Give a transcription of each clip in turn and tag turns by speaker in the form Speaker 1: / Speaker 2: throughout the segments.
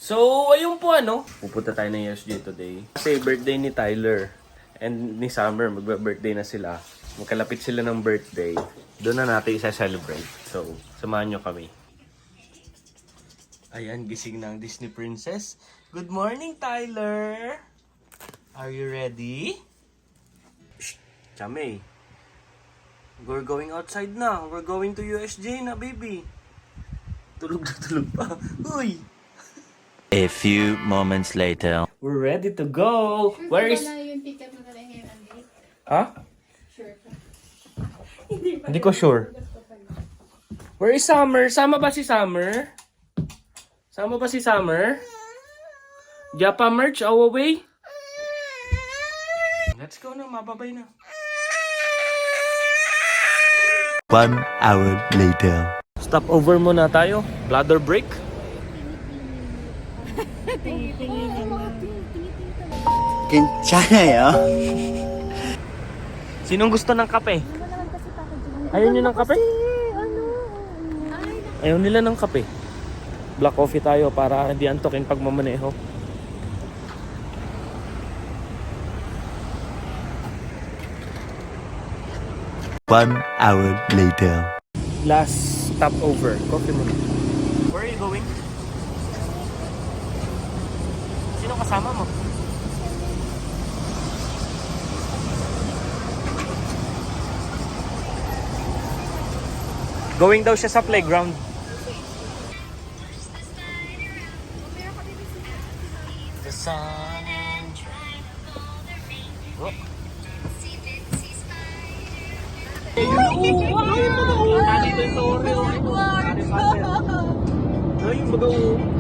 Speaker 1: So, ayun po pupunta tayo ng USJ today. Kasi birthday ni Tyler and ni Summer, magba-birthday na sila. Magkalapit sila ng birthday. Doon na natin isa-celebrate. So, samahan nyo kami. Ayan, gising na ang Disney Princess. Good morning, Tyler! Are you ready? Shh! Chame. We're going outside na. We're going to USJ na, baby. Tulog na tulog pa. Uy!
Speaker 2: A few moments later.
Speaker 1: We're ready to go. Where is...
Speaker 3: yung ticket mo na lang ngayon, Andy?
Speaker 1: Ha?
Speaker 3: Sure ka?
Speaker 1: Hindi ko sure. Where is Summer? Sama ba si Summer? Sama ba si Summer? Japa merch, away. Let's go na, mababay na.
Speaker 2: 1 hour later.
Speaker 1: Stop over muna tayo. Bladder break.
Speaker 2: 괜찮아요.
Speaker 1: Sinong gusto ng kape? Ayaw nyo ng kape? Ayaw nila ng kape. Black coffee tayo para hindi antokin pag mamaneho.
Speaker 2: One hour later.
Speaker 1: Last stop over. Coffee muna. Where are you going? Sino kasama mo? Going daw siya sa playground. The sun and oh.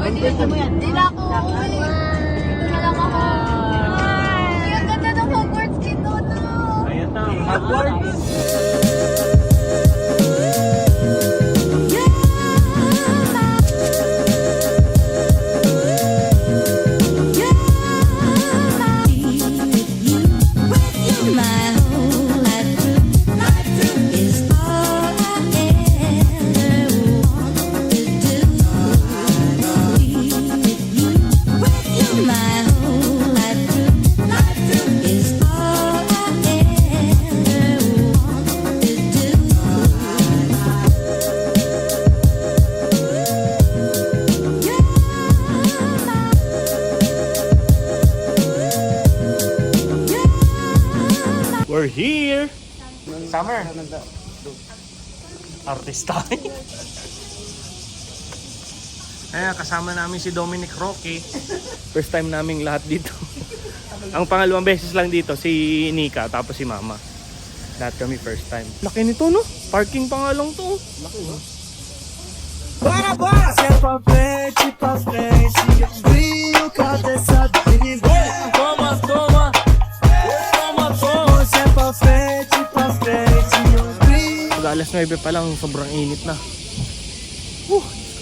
Speaker 3: Hindi na ako. Dito na lang ako. Ay, ang ganda ng Hogwarts dito, no?
Speaker 1: Ayan na, Hogwarts. We're here! Summer! Artista. Ayan, kasama namin si Dominic Roque. First time naming lahat dito. Ang pangalawang beses lang dito, si Nika, tapos si Mama. Lahat kami first time. Laki nito, no? Parking pa nga lang to. Laki, no?
Speaker 4: Bora, bora! Se é pra frente, brilho, cabeça de
Speaker 1: Toma, toma!
Speaker 4: Se é pra frente, brilho.
Speaker 1: Pag alas 9 pa lang, sobrang init na.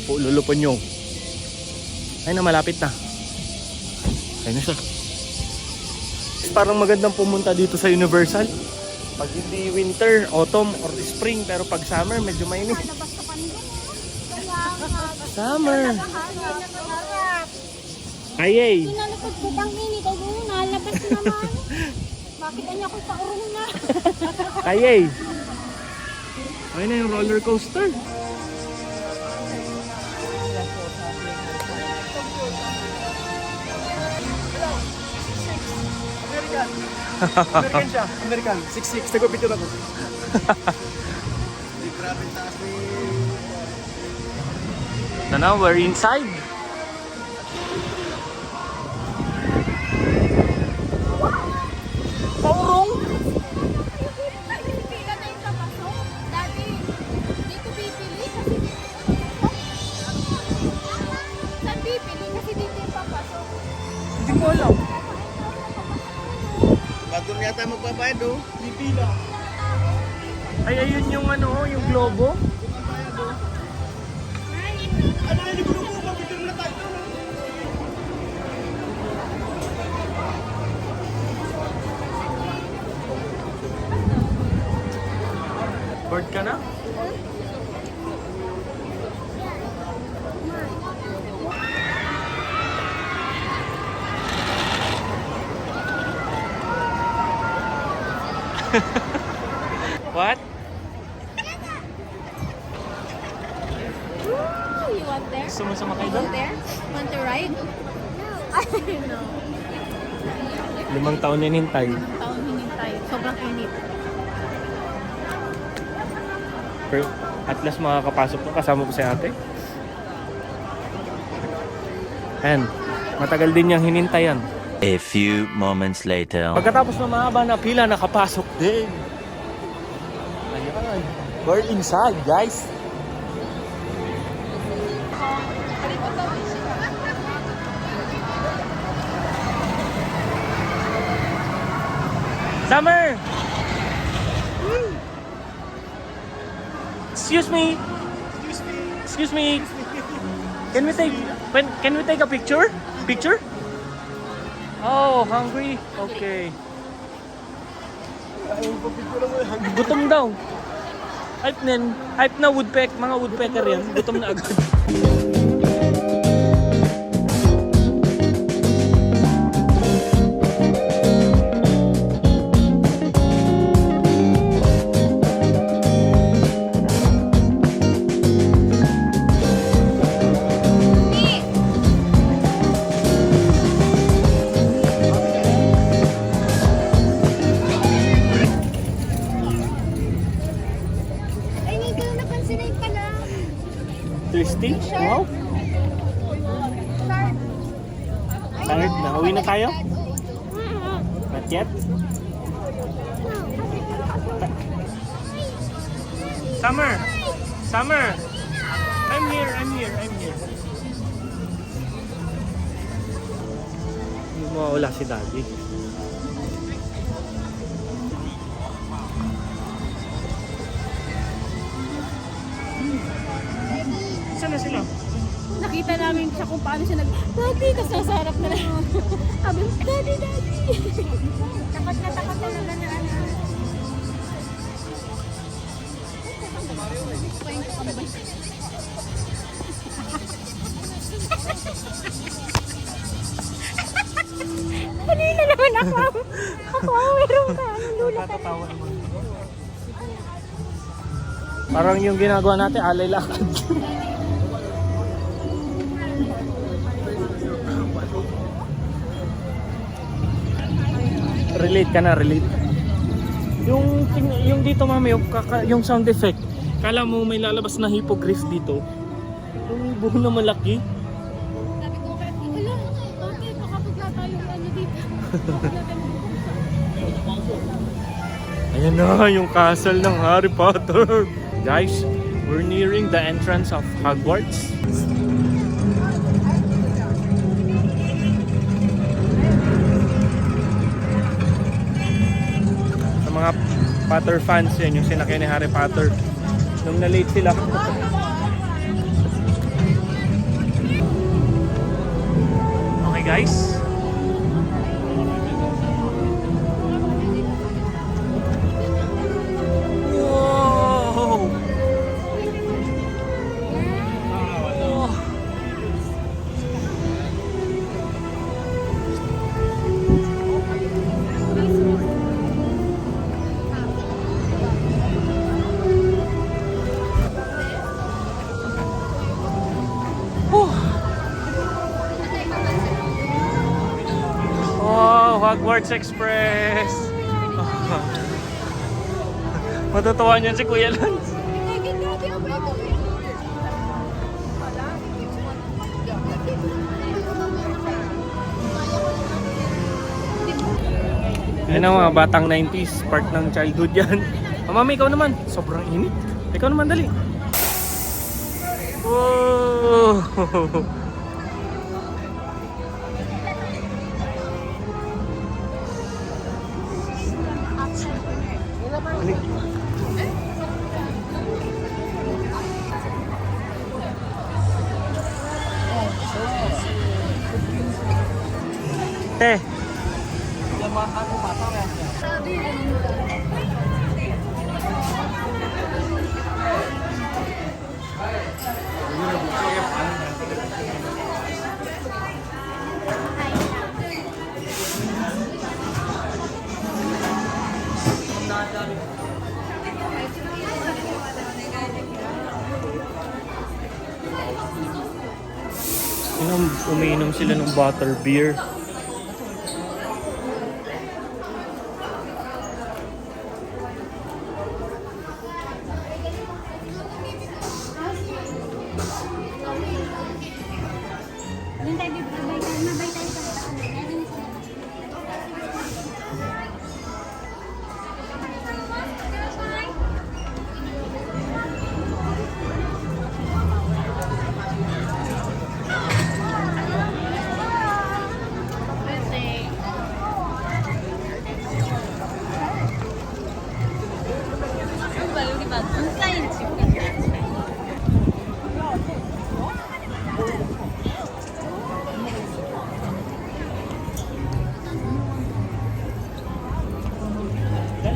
Speaker 1: Lulupan nyo. Ay na, malapit na. Ayun na siya. Parang magandang pumunta dito sa Universal. Pag hindi winter, autumn, or spring. Pero pag summer, medyo mainit. Summer! Ayay!
Speaker 3: Nalapag ko bang init. Ay, nalabas naman. Bakit anya ko sa urong na?
Speaker 1: Ayay! Ayun na yung roller coaster.
Speaker 4: American siya, American. 6'6", nagpapicture ako. Grabe taas ni...
Speaker 1: Now we're inside. Paurong!
Speaker 3: Pila na yung kapasok. Dati, dito bibili kasi dito. Saan bibili kasi dito yung papasok?
Speaker 1: Hindi ko alam.
Speaker 4: Bago yata magbabayad, oh. Di pila.
Speaker 1: Ay, ayun yung yung globo.
Speaker 4: Ano yung gulo mo? Magpicture na tayo.
Speaker 1: Bored ka na? What?
Speaker 3: Ooh, you want there?
Speaker 1: Gusto mo sumakay
Speaker 3: You
Speaker 1: doon?
Speaker 3: want there? Want to ride? I don't know.
Speaker 1: 5 taon ninintay.
Speaker 3: Taon hinintay. Sobrang init.
Speaker 1: Pero at last makakapasok ko kasama ko si ate. Ayan, matagal din niyang hinintayan.
Speaker 2: A few moments later.
Speaker 1: Pagkatapos na mahaba na pila, nakapasok din. Ayan, we're inside, guys. Summer! Excuse me. Excuse me. Can we take a picture? Picture? Oh, hungry. Okay. Gutom daw. Hype na mga woodpecker yan. Gutom na agad.
Speaker 3: Ay, hindi ko na napansin pala.
Speaker 1: Thirsty? Wow.
Speaker 3: Shark.
Speaker 1: Tired na. Uwi na tayo? Not yet? Summer! Summer! I'm here. Mawala si Daddy. Saan na sila?
Speaker 3: Nakita namin siya kung paano siya Daddy, tapos nasa harap na lang. Sabi, Daddy. Takot na talaga na ano. Kanina naman ako meron ka. Lula ka.
Speaker 1: Natatawa naman. Parang yung ginagawa natin, alay lakad. Relate ka na, relate. Yung dito mami, yung sound effect. Kala mo may lalabas na hippogriff dito. Yung buho na malaki.
Speaker 3: Sabi ko, wala, bakit makapagla tayong ano dito?
Speaker 1: Ayan na, yung castle ng Harry Potter. Guys, we're nearing the entrance of Hogwarts. Sa mga Potter fans, yan yung sinakyan ni Harry Potter. Nung na-late sila. Okay guys. Wow! Oh, Hogwarts Express! Matutuwa niyan si Kuya Lance. Yan ang mga batang 90s, part ng childhood yan. Oh, mami, ikaw naman. Sobrang init. Ikaw naman, dali. Whoa! Te. Umiinom sila ng butter beer.
Speaker 3: Doon tayo bibabay tayo. Mabay tayo sa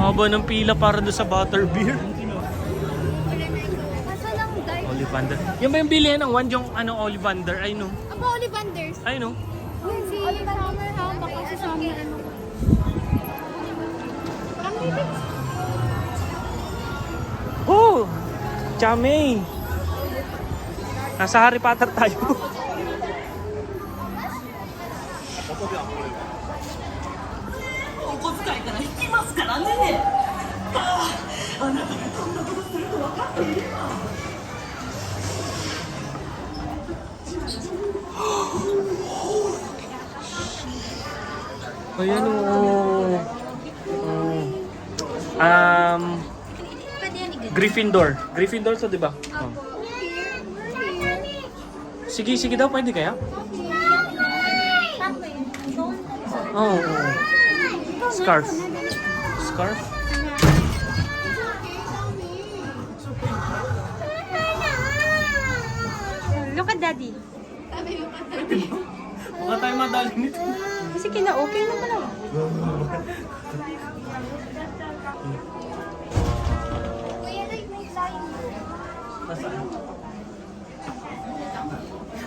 Speaker 1: Haba ng pila para doon sa butter beer.
Speaker 3: Kaso lang, guys.
Speaker 1: Ollivander. Yan ba yung bilihan ng one yung ano, Ollivander? Ay no.
Speaker 3: Aba, Ollivanders.
Speaker 1: Ay no.
Speaker 3: Si Summer ha, baka si Summer ano. Parang bibig.
Speaker 1: Oh! Chame! Nasa Harry Potter tayo. Ayan o. Gryffindor. Gryffindor to, di ba? Oh. Sige, sige daw. Pwede kaya? Oo. Oh. Scarf. Scarf?
Speaker 3: Look at daddy.
Speaker 1: Baka tayo madali nito.
Speaker 3: Sige na, okay naman ako.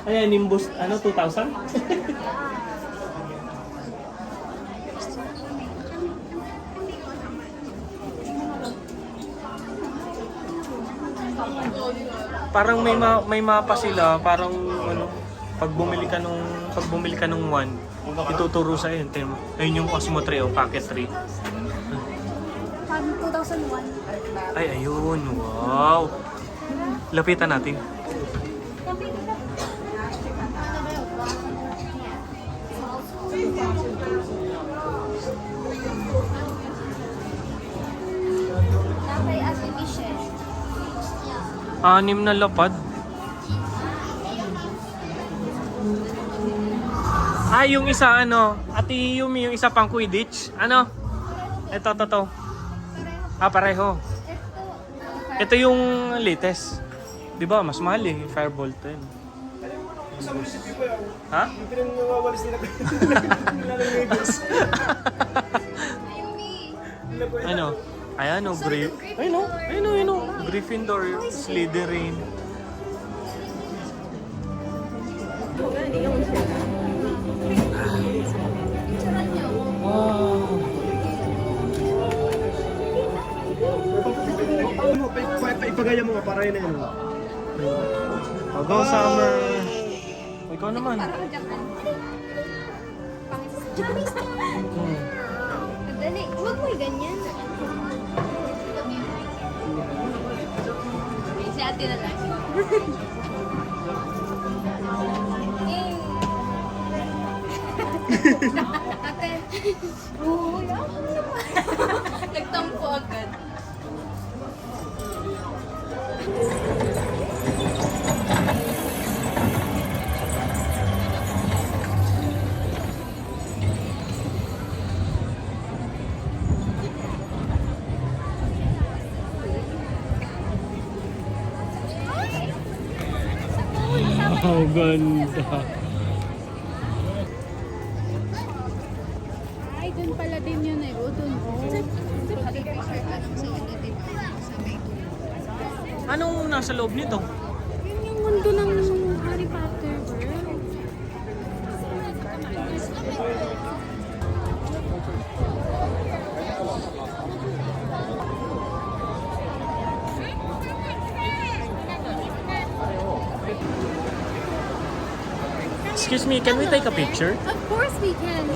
Speaker 1: Ayan, Nimbus, ano, 2,000? Parang may mapa sila, parang ano, pag bumili ka nung one, ituturo sa iyo. Ayun yung Cosmo 3 o Packet 3.
Speaker 3: Pag 2001.
Speaker 1: Ay, ayun. Wow. Lapitan natin.
Speaker 3: Napay Ate Michelle.
Speaker 1: 6 na lapad. Yung isa ano, Ate Yumi, yung isa pang Quidditch. Ano? Ito. Pareho. Ito yung latest. 'Di ba? Mas mahal eh, Firebolt 'din.
Speaker 4: Sa munisipyo po yan.
Speaker 1: Ha?
Speaker 4: Yung pinangawawalis nila.
Speaker 1: Ano? Ayan o, Ayun o. Gryffindor, Slytherin. Wow.
Speaker 4: Ipagaya mo nga para yun na yun.
Speaker 1: Go Summer. O, ikaw naman.
Speaker 3: Dali, huwag mo ganyan. Si ate na lang. Ate. Oo, nagtampo agad.
Speaker 1: Oh, ganda.
Speaker 3: Ay, dun pala din yun eh. O, dun.
Speaker 1: Anong nasa loob nito?
Speaker 3: Yun yung mundo ng Harry Potter world.
Speaker 1: Excuse me, can we take a picture?
Speaker 3: Of course we can.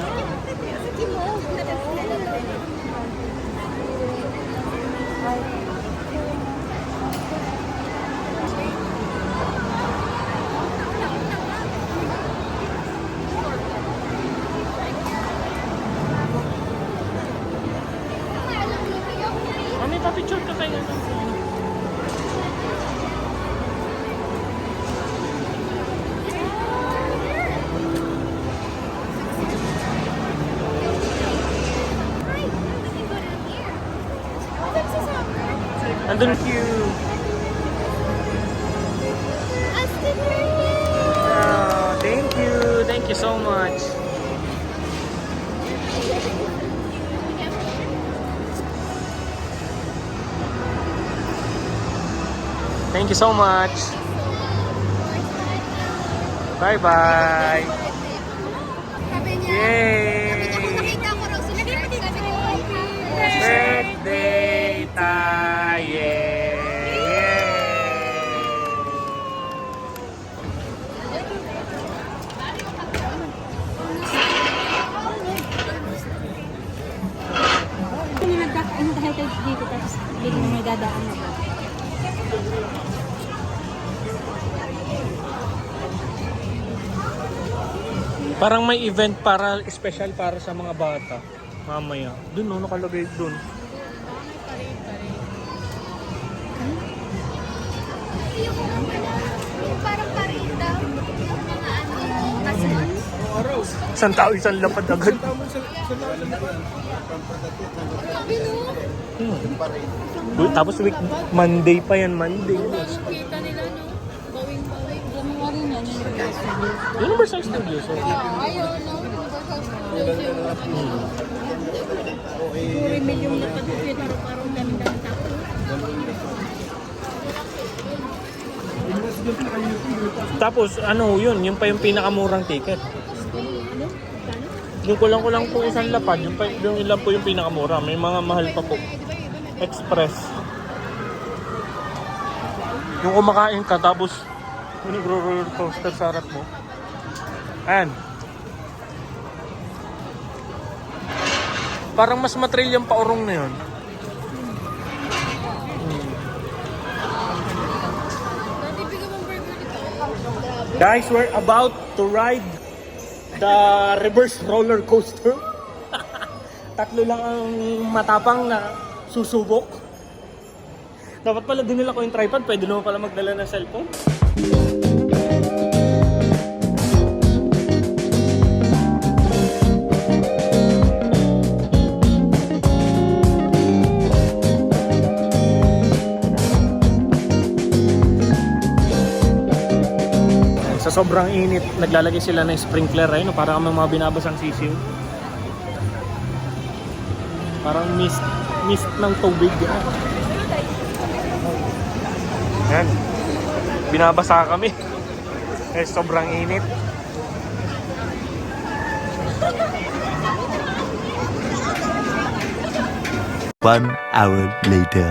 Speaker 1: Mami, pa-picture ka tayo. Andun you. Oh, thank you. Thank you so much. Thank you so much. Bye-bye. Yay! Birthday tayo!
Speaker 3: Nagdahil tayo dito tapos biglang may dadaan na ba?
Speaker 1: Parang may event para special para sa mga bata. Mamaya. Doon no, nakalagay doon.
Speaker 3: Yung parang parida. Yung mga ano, kasan.
Speaker 1: Isang tao, isang lapad agad. Uy, tapos week, Monday pa yan, Monday.
Speaker 3: Kita nila, no? Bawing-bawing. Gumawa rin yan.
Speaker 1: Universal Studios. So.
Speaker 3: Ayaw, no? Puri milyong na pag-uwi. Parang dami-dami tao.
Speaker 1: Tapos, ano yun? Yung pa yung pinakamurang ticket. Yung kulang-kulang po isang lapad. Yung ilan po yung pinakamura. May mga mahal pa po. Express. Yung kumakain ka, tapos yung nagro-roller coaster sa harap mo. Ayan. Parang mas matrail yung paurong na yun. Guys, we're about to ride the reverse roller coaster. Tatlo lang ang matapang na susubok. Dapat pala dinala ko yung tripod. Pwede naman pala magdala ng cellphone. Sa sobrang init, naglalagay sila ng sprinkler ay no, para kami mga binabasang sisiw. Parang mist ng tubig. Yan. Binabasa kami. Eh, sobrang init.
Speaker 2: One hour later.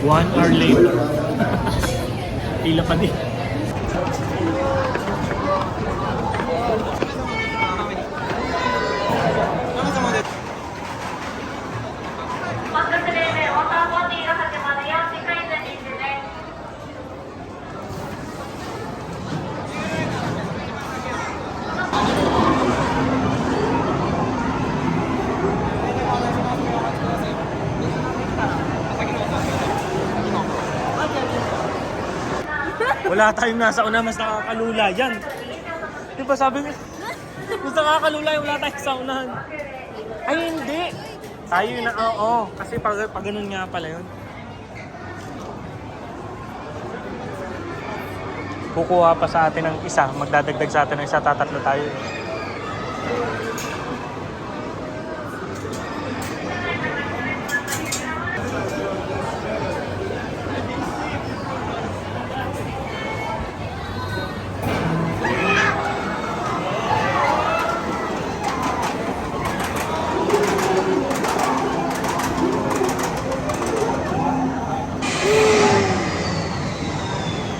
Speaker 1: 1 hour later. Pila pa din. Wala tayong nasa una, mas nakakalula yan. Di ba sabi mo, mas nakakalula yung wala tayong sa unahan. Ay hindi. Tayo na, oo. Kasi pag ganun nga pala yun. Kukuha pa sa atin ng isa, magdadagdag sa atin ng isa, tatatlo tayo.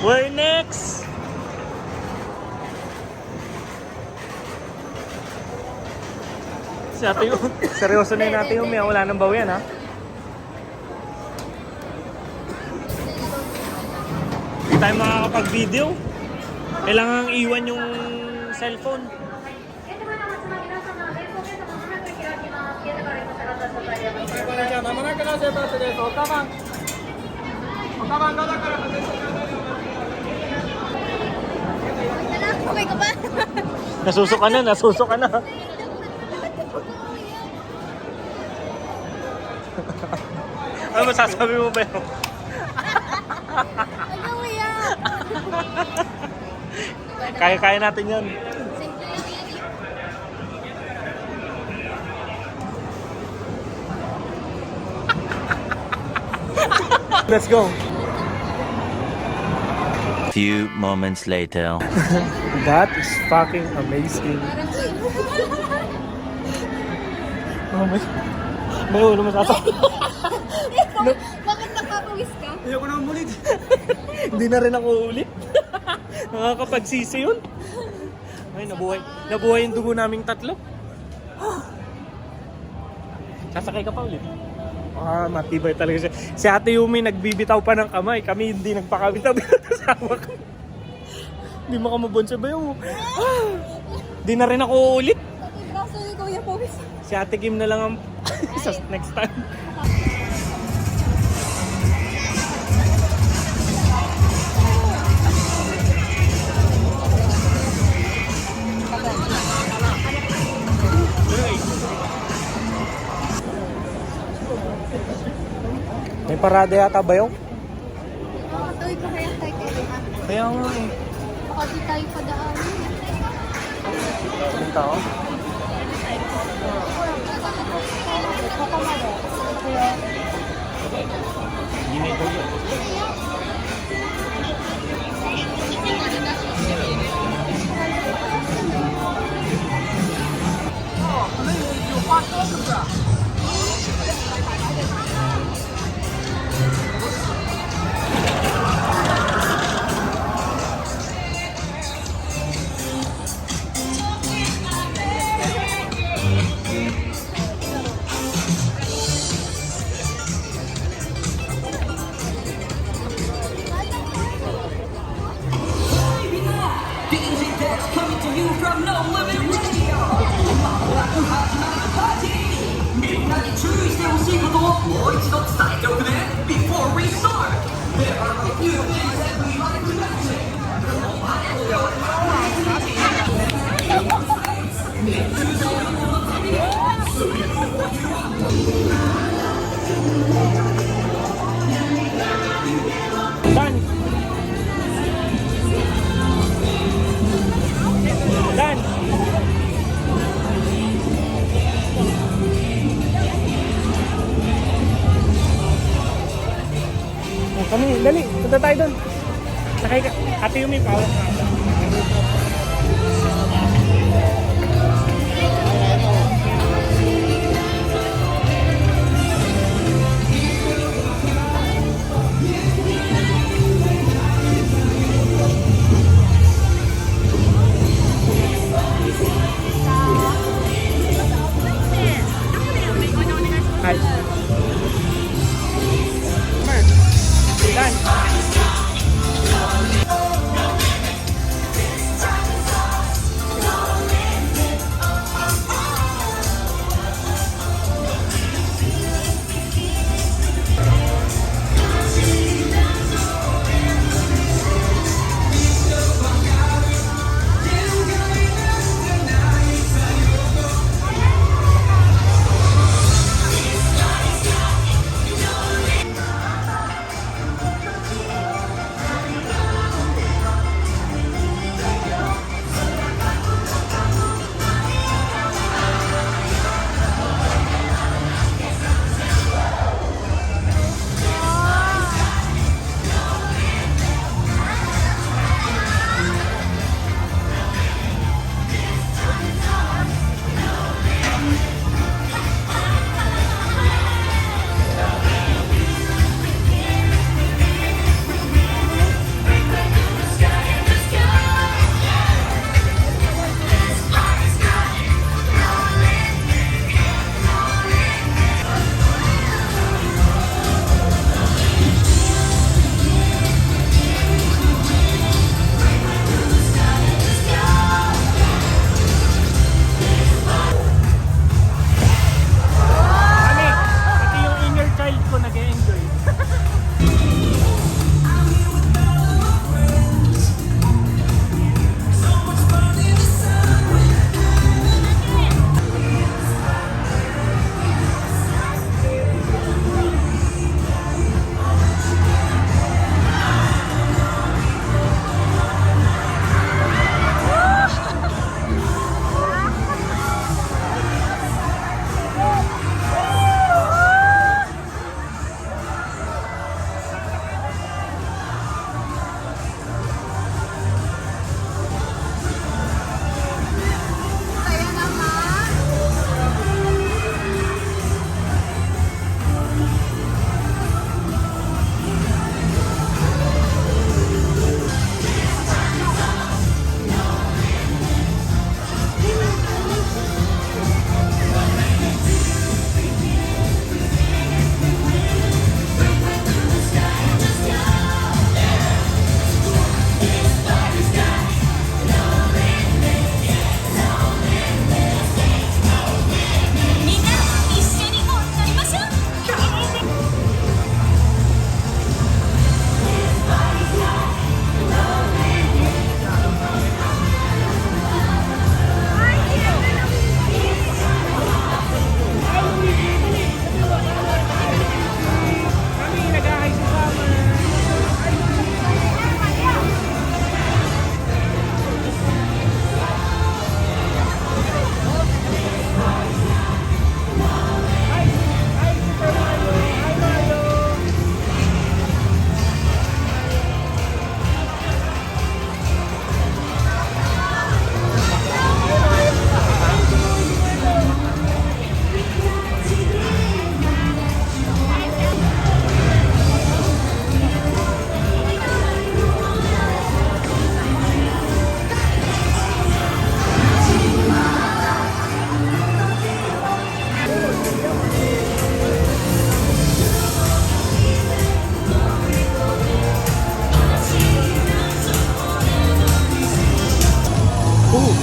Speaker 1: We're next! Si Ate Yumi. Seryoso na yun Ate Yumi. Wala nang bawi yan ha. Hindi tayo makakapag-video. Kailangan iwan yung cellphone.
Speaker 3: Okay ka ba?
Speaker 1: Nasuso ka na, nasuso ka na. Ano masasabi mo ba yun?
Speaker 3: Ano mo yan?
Speaker 1: Kaya-kaya natin yun.
Speaker 3: Simple lang yan eh.
Speaker 1: Let's go.
Speaker 2: Few moments later.
Speaker 1: That is fucking amazing. Oh my... May ulo masasabi.
Speaker 3: Bakit napapawis ka?
Speaker 4: Ayoko na umulit.
Speaker 1: Hindi na rin ako ulit. Nakakapagsisi yun. Ay, nabuhay. Nabuhay yung dugo naming tatlo. Sasakay ka pa ulit. Ah, matibay talaga siya. Si Ate Yumi nagbibitaw pa ng kamay. Kami hindi nagpakabitaw sa hawak. Hindi makamabon sa bayo. Hindi na rin ako ulit.
Speaker 3: Pati braso ni Kuya pawis.
Speaker 1: Si Ate Kim na lang ang sa next time. May parada yata ba yun?
Speaker 3: Nakakatuloy pa kaya tayo kailangan.
Speaker 1: Kaya nga eh.
Speaker 3: Baka di tayo padaan.
Speaker 1: Ang tao? Hindi na ito yun.
Speaker 5: Coming to you from No Limit Radio. みんなに注意してほしいことをもう一度伝えておくね Before we start. There are a few things that we like to mention.
Speaker 1: Dan! Dan! Oh, kami, dali, punta tayo doon. Sakay ka. Ate Yumi, pawak ka. Hi. Dan.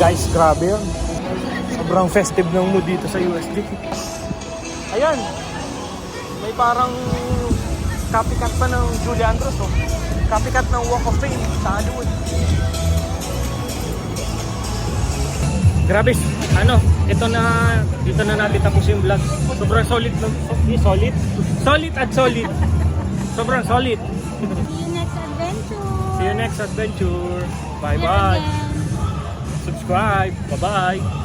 Speaker 4: Guys, grabe yun. Sobrang festive ng mood dito sa USD. Ayan. May parang copycat pa ng Julie Andrews, oh. Copycat ng Walk of Fame sa Hollywood. Grabe, dito na natin tapos yung vlog. Sobrang solid lang. Solid? Solid at solid. Sobrang solid.
Speaker 3: See you next adventure.
Speaker 4: See you next adventure. Bye-bye.
Speaker 3: Again.
Speaker 4: Subscribe. Bye-bye.